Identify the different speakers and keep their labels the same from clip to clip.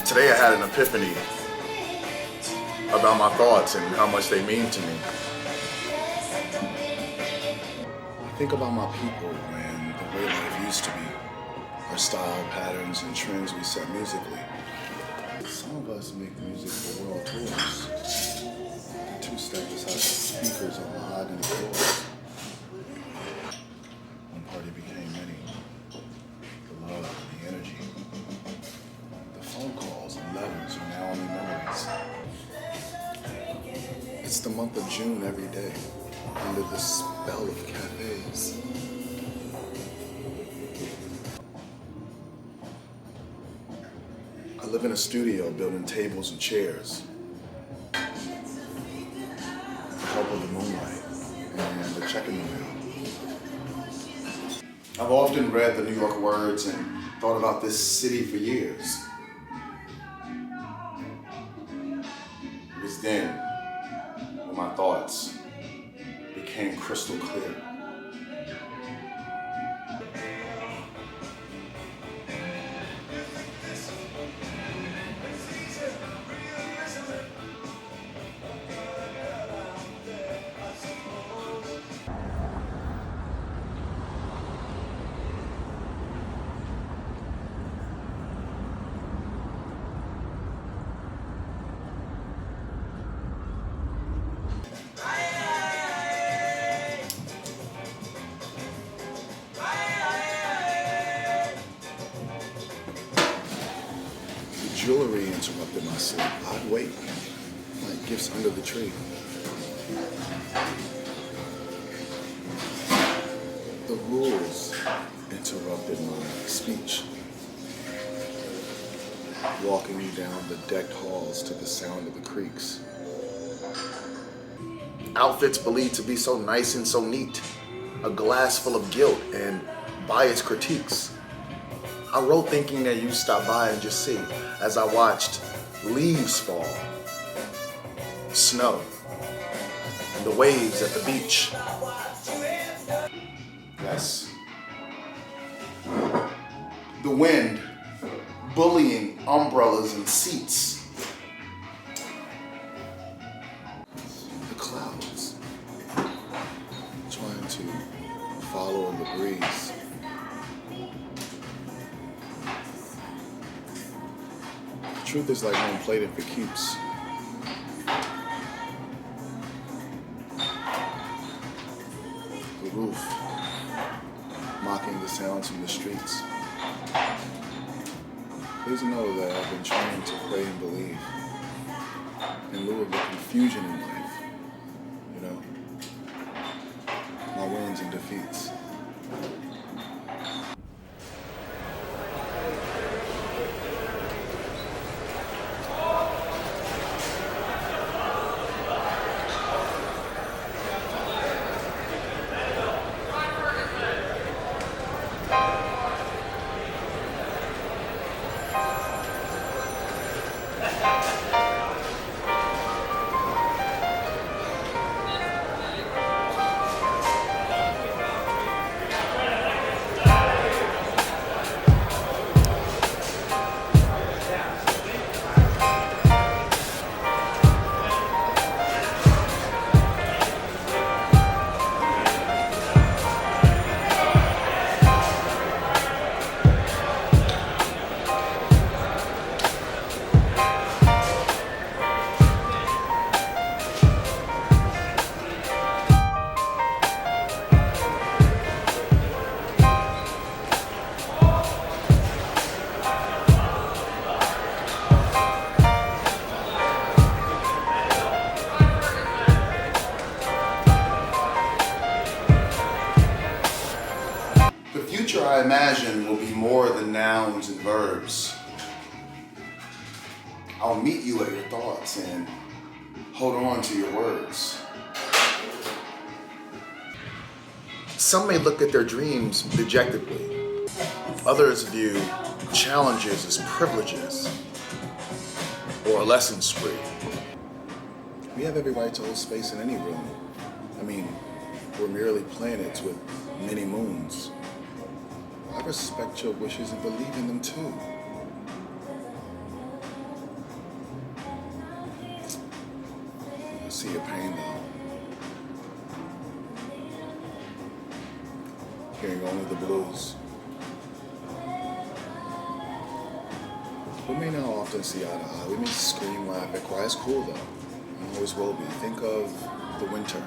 Speaker 1: Today I had an epiphany about my thoughts and how much they mean to me. I think about my people and the way life used to be, our style, patterns, and trends we set musically. Some of us make music for world tours. Two-step just has speakers on mahogany floors. One party became many. The love, the energy. Phone calls and letters are now only memories. It's the month of June every day, under the spell of cafes. I live in a studio building tables and chairs. The help of the moonlight and the check in the mail. I've often read the New York words and thought about this city for years. It was then when my thoughts became crystal clear. Jewelry interrupted my sleep. I'd wait, like gifts under the tree. The rules interrupted my speech. Walking me down the decked halls to the sound of the creaks. Outfits believed to be so nice and so neat. A glass full of guilt and biased critiques. I wrote thinking that you'd stop by and just see, as I watched leaves fall, snow, and the waves at the beach. Yes. The wind bullying umbrellas and seats. The clouds trying to follow in the breeze. Truth is like home plated for keeps. The roof, mocking the sounds from the streets. Please know that I've been trained to pray and believe in lieu of the confusion in life, you know, my wins and defeats. future I imagine will be more than nouns and verbs. I'll meet you at your thoughts and hold on to your words. Some may look at their dreams dejectedly. Others view challenges as privileges or a lesson spree. We have every right to hold space in any room. I mean, we're merely planets with many moons. I respect your wishes and believe in them too. I see your pain though. Hearing only the blues. We may not often see eye to eye. We may scream, laugh, and cry. It's cool though. It always will be. Think of the winter,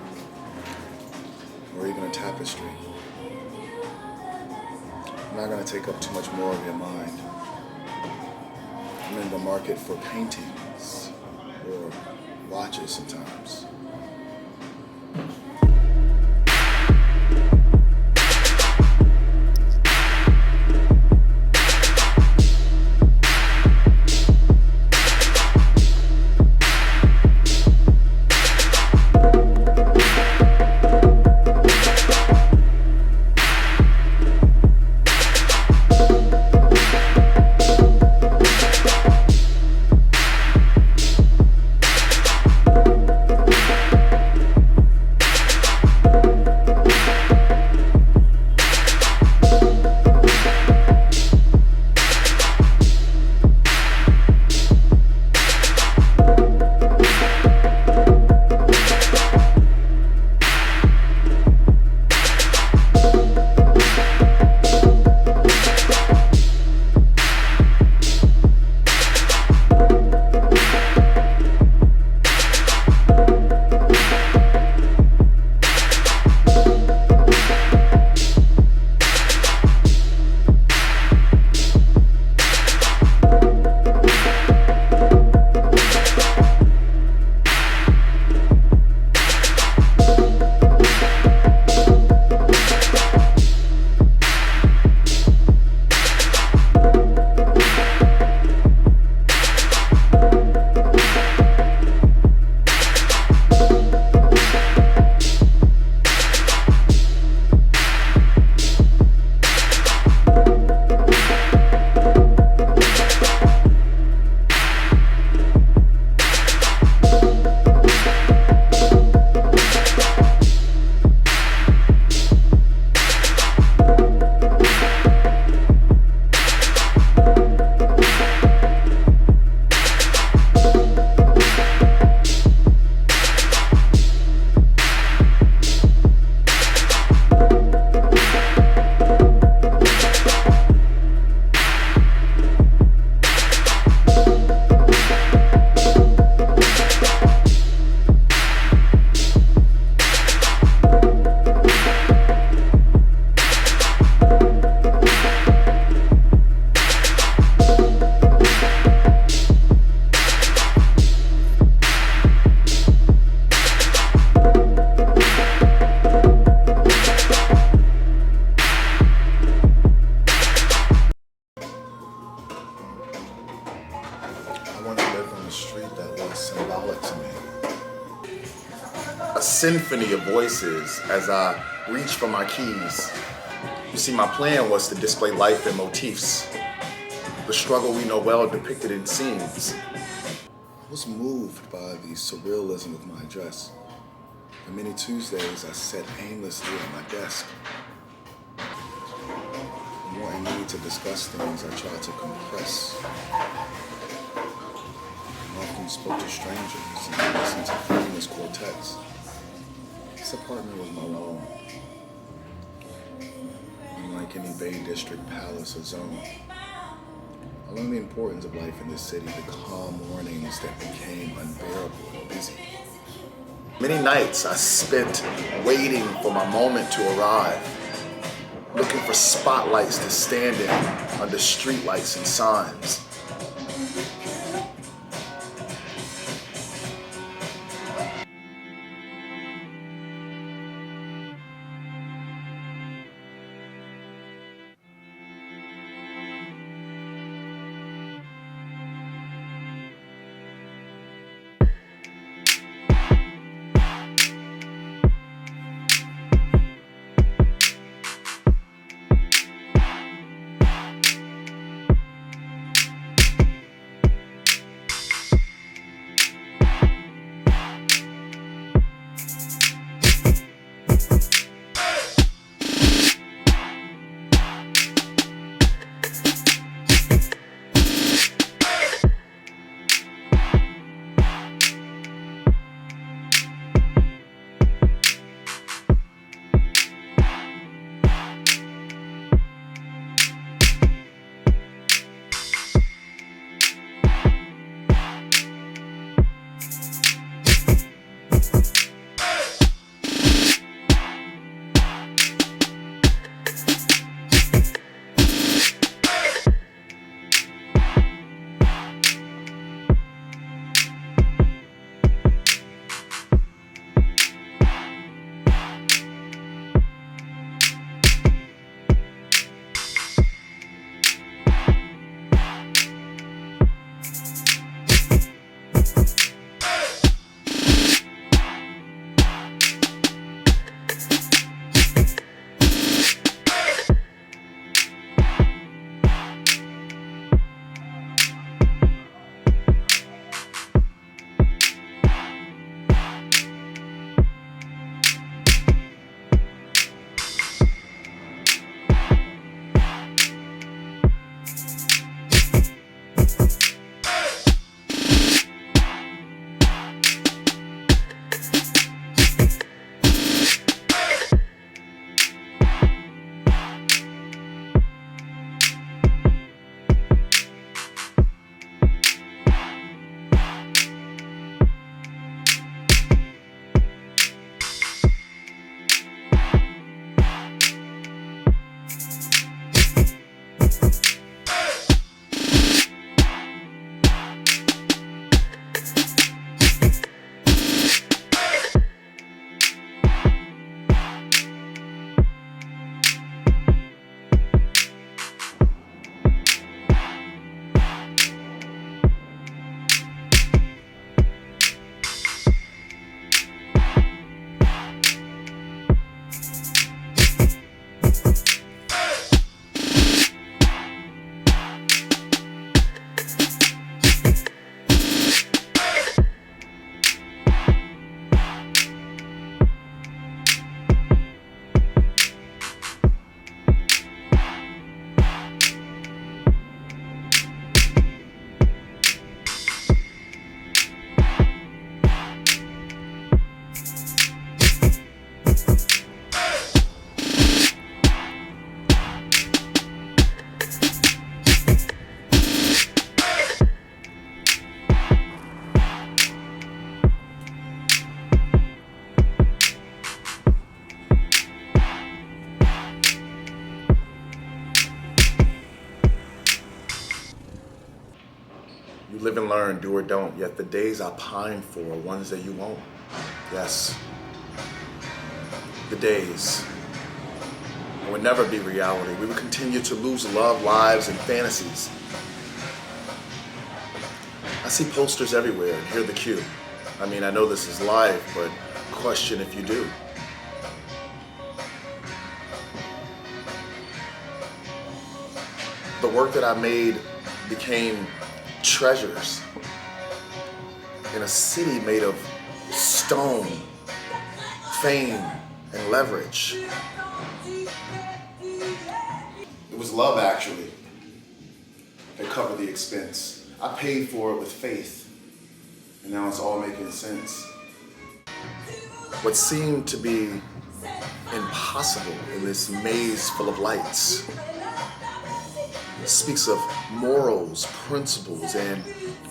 Speaker 1: or even a tapestry. I'm not going to take up too much more of your mind. I'm in the market for paintings or watches sometimes. symbolic to me. A symphony of voices as I reach for my keys. You see, my plan was to display life in motifs, the struggle we know well depicted in scenes. I was moved by the surrealism of my address. For many Tuesdays, I sat aimlessly at my desk. Wanting me to discuss things I tried to compress. I often spoke to strangers and listened to famous quartets. This apartment was my own. Unlike any Bay District palace or zone. I learned the importance of life in this city, the calm mornings that became unbearable and busy. Many nights I spent waiting for my moment to arrive, looking for spotlights to stand in under streetlights and signs. You live and learn, do or don't, yet the days I pine for are ones that you won't. Yes, the days. It would never be reality. We would continue to lose love, lives, and fantasies. I see posters everywhere and hear the cue. I mean, I know this is live, but question if you do. The work that I made became treasures in a city made of stone, fame, and leverage. It was love, actually, that covered the expense. I paid for it with faith, and now it's all making sense. What seemed to be impossible in this maze full of lights speaks of morals, principles, and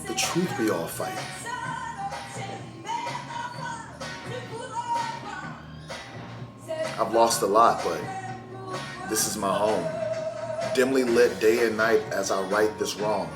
Speaker 1: the truth we all fight. I've lost a lot, but this is my home. Dimly lit day and night as I right this wrong.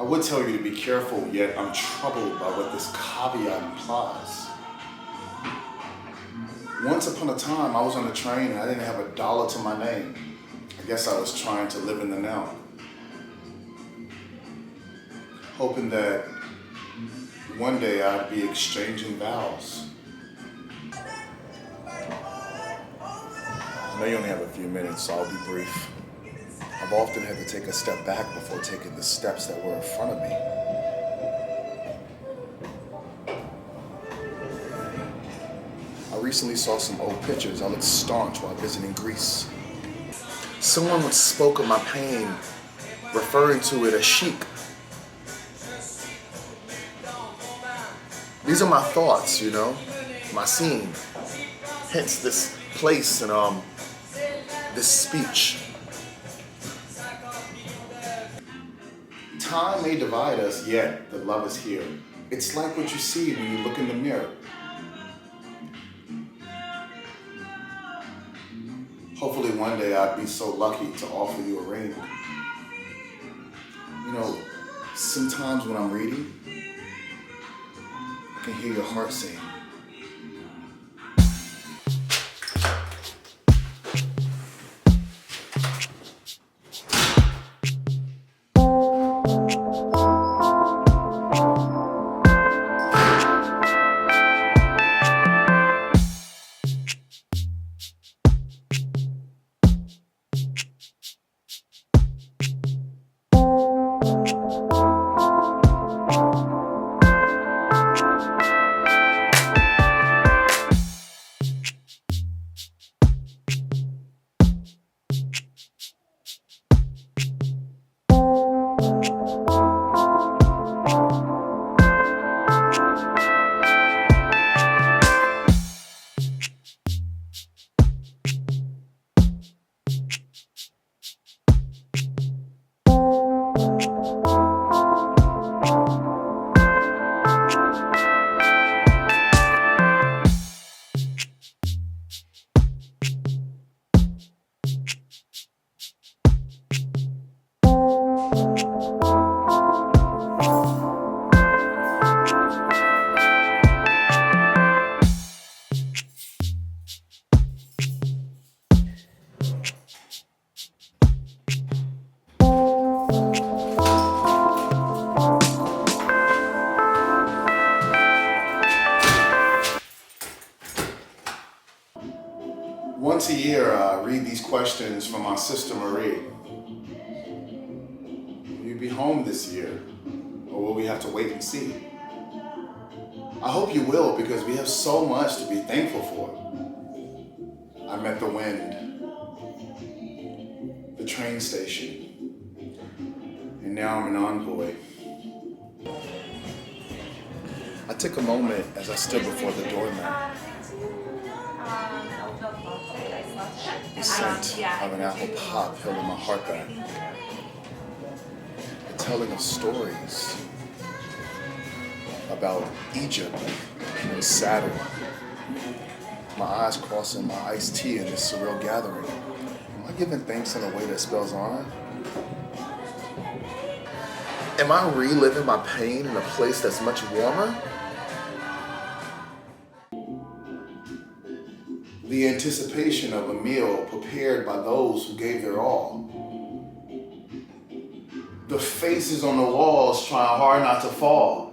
Speaker 1: I would tell you to be careful, yet I'm troubled by what this caveat implies. Once upon a time, I was on a train and I didn't have a dollar to my name. I guess I was trying to live in the now. Hoping that one day I'd be exchanging vows. I know you only have a few minutes, so I'll be brief. I've often had to take a step back before taking the steps that were in front of me. I recently saw some old pictures. I looked staunch while visiting Greece. Someone once spoke of my pain, referring to it as chic. These are my thoughts, my scene. Hence this place in this speech. Time may divide us, yet the love is here. It's like what you see when you look in the mirror. Hopefully one day I'd be so lucky to offer you a ring. You know, sometimes when I'm reading, I can hear your heart sing. Once a year, I read these questions from my sister Marie. Will you be home this year, or will we have to wait and see? I hope you will, because we have so much to be thankful for. I met the wind, the train station, and now I'm an envoy. I took a moment as I stood before the doormat. The scent of an apple pop held in my heart back. The telling of stories about Egypt and Saturn. My eyes crossing my iced tea in this surreal gathering. Am I giving thanks in a way that spells honor? Am I reliving my pain in a place that's much warmer? The anticipation of a meal prepared by those who gave their all. The faces on the walls trying hard not to fall.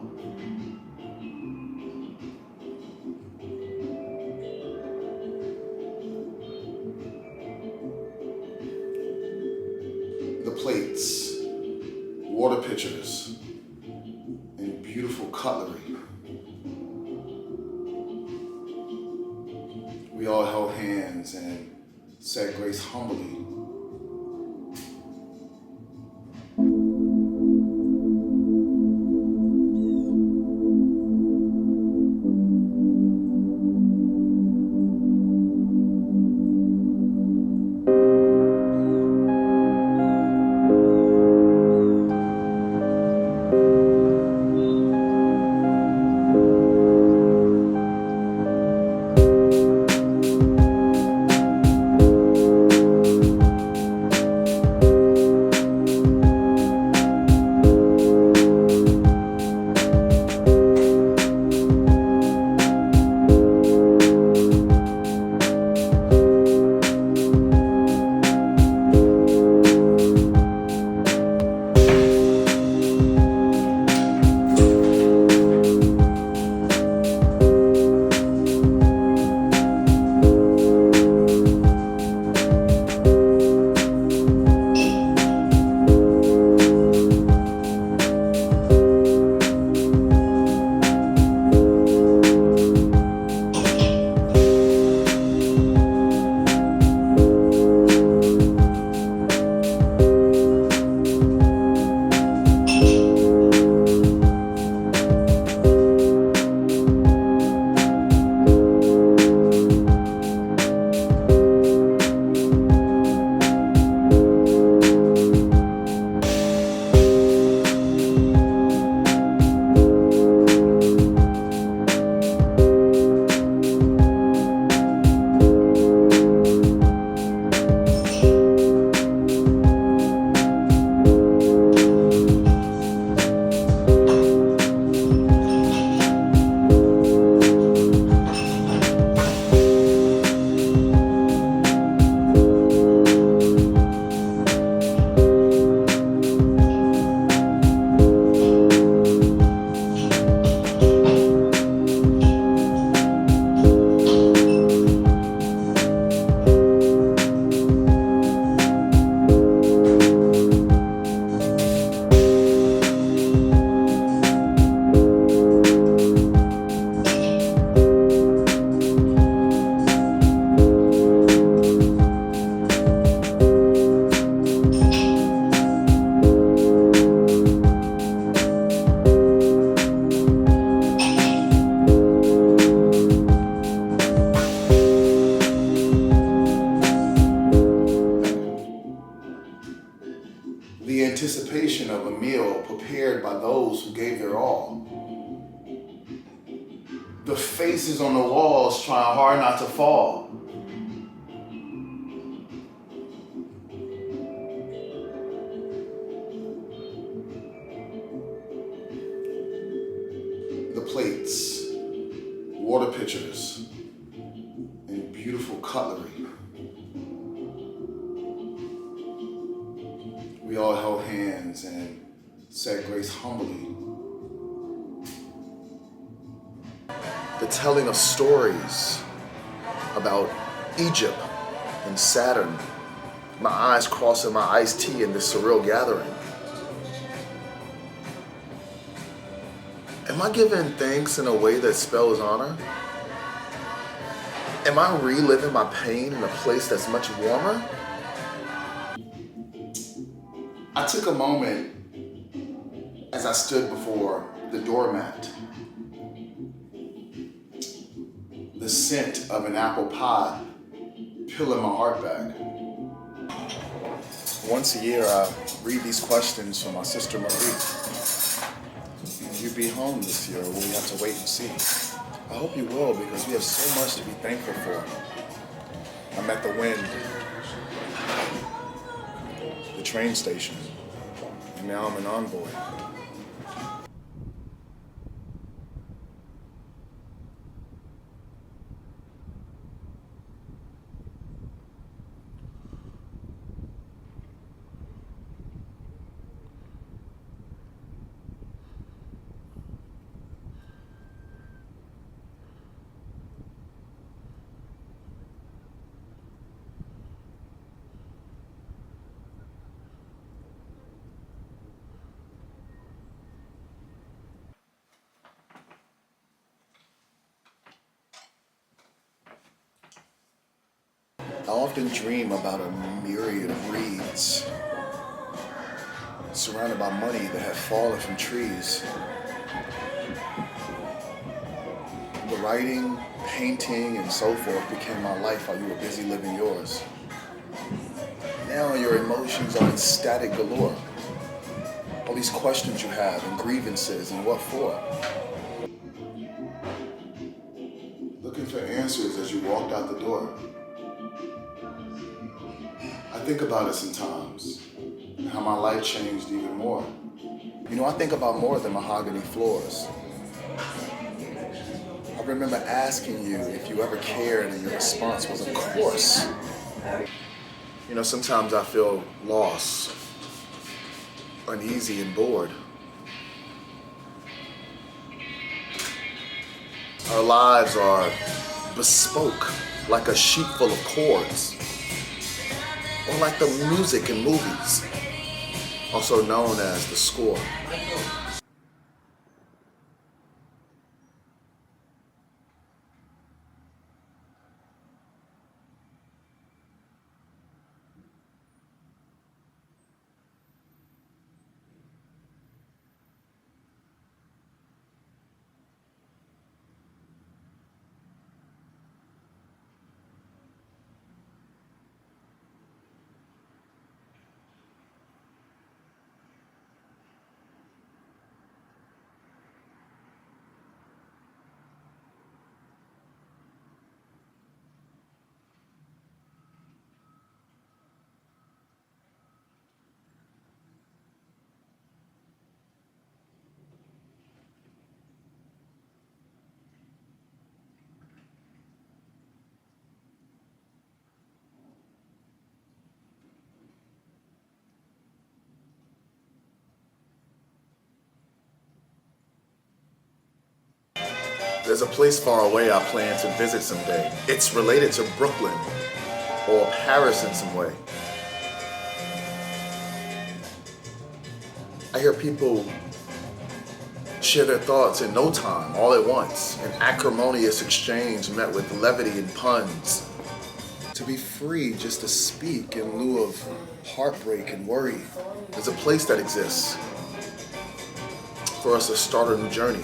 Speaker 1: The plates, water pitchers, and beautiful cutlery. We all held hands and said grace humbly. The faces on the walls trying hard not to fall. The plates, water pitchers, and beautiful cutlery. We all held hands and said grace humbly. The telling of stories about Egypt and Saturn. My eyes crossing my iced tea in this surreal gathering. Am I giving thanks in a way that spells honor? Am I reliving my pain in a place that's much warmer? I took a moment as I stood before the doormat. The scent of an apple pie peeling my heart back. Once a year, I read these questions from my sister Marie. Will you be home this year, or will we have to wait and see? I hope you will, because we have so much to be thankful for. I met the wind, the train station, and now I'm an envoy. I often dream about a myriad of reeds, surrounded by money that had fallen from trees. The writing, painting, and so forth became my life while you were busy living yours. Now your emotions are ecstatic galore. All these questions you have, and grievances, and what for? Looking for answers as you walked out the door. I think about it sometimes, and how my life changed even more. You know, I think about more than mahogany floors. I remember asking you if you ever cared, and your response was, of course. You know, sometimes I feel lost, uneasy, and bored. Our lives are bespoke, like a sheet full of chords. Or like the music in movies, also known as the score. There's a place far away I plan to visit someday. It's related to Brooklyn or Paris in some way. I hear people share their thoughts in no time, all at once. An acrimonious exchange met with levity and puns. To be free just to speak in lieu of heartbreak and worry. There's a place that exists for us to start a new journey.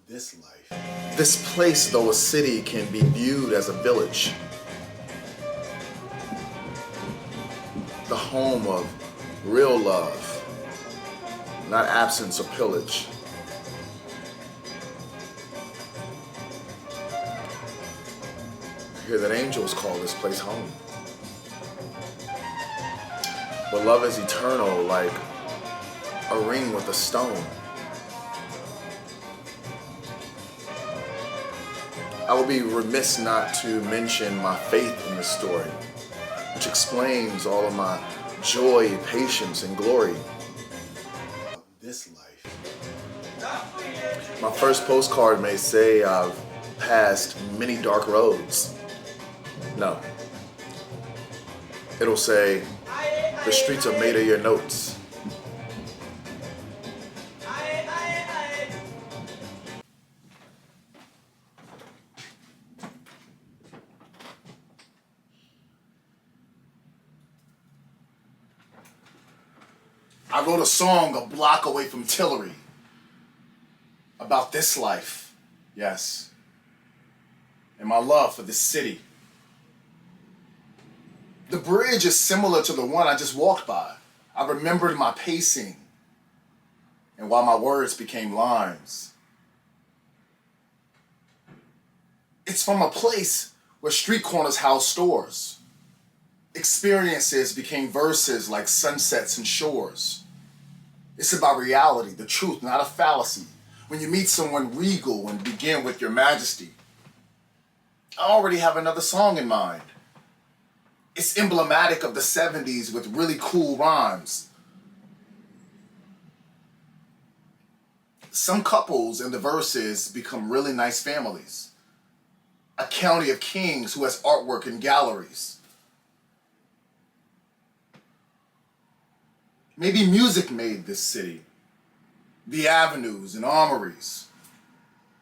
Speaker 1: This life. This place, though a city, can be viewed as a village. The home of real love, not absence or pillage. Hear that angels call this place home. But love is eternal, like a ring with a stone. I would be remiss not to mention my faith in this story, which explains all of my joy, patience, and glory. This life. My first postcard may say I've passed many dark roads. No. It'll say, the streets are made of your notes. I wrote a song a block away from Tillery about this life, yes, and my love for this city. The bridge is similar to the one I just walked by. I remembered my pacing and while my words became lines. It's from a place where street corners house stores. Experiences became verses like sunsets and shores. It's about reality, the truth, not a fallacy. When you meet someone regal and begin with your majesty. I already have another song in mind. It's emblematic of the 70s with really cool rhymes. Some couples in the verses become really nice families. A county of kings who has artwork in galleries. Maybe music made this city, the avenues and armories.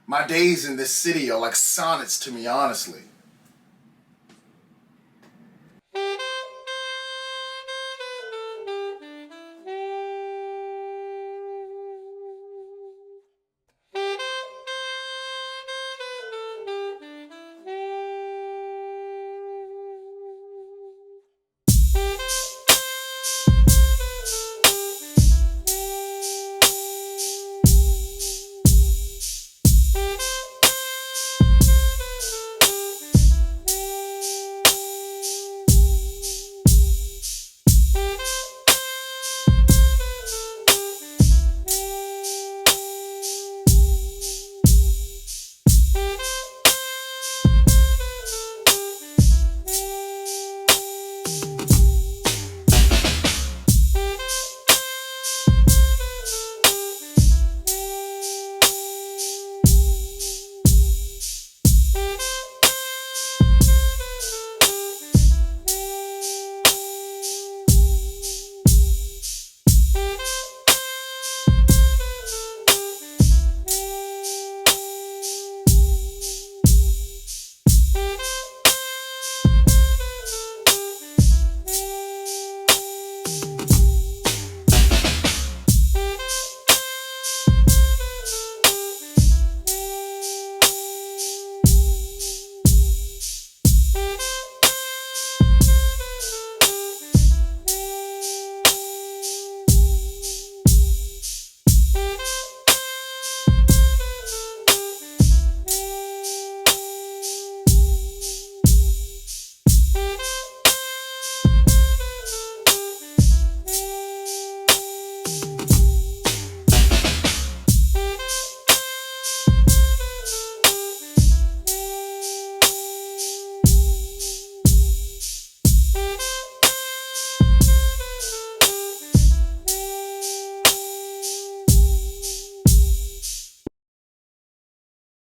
Speaker 1: My days in this city are like sonnets to me, honestly.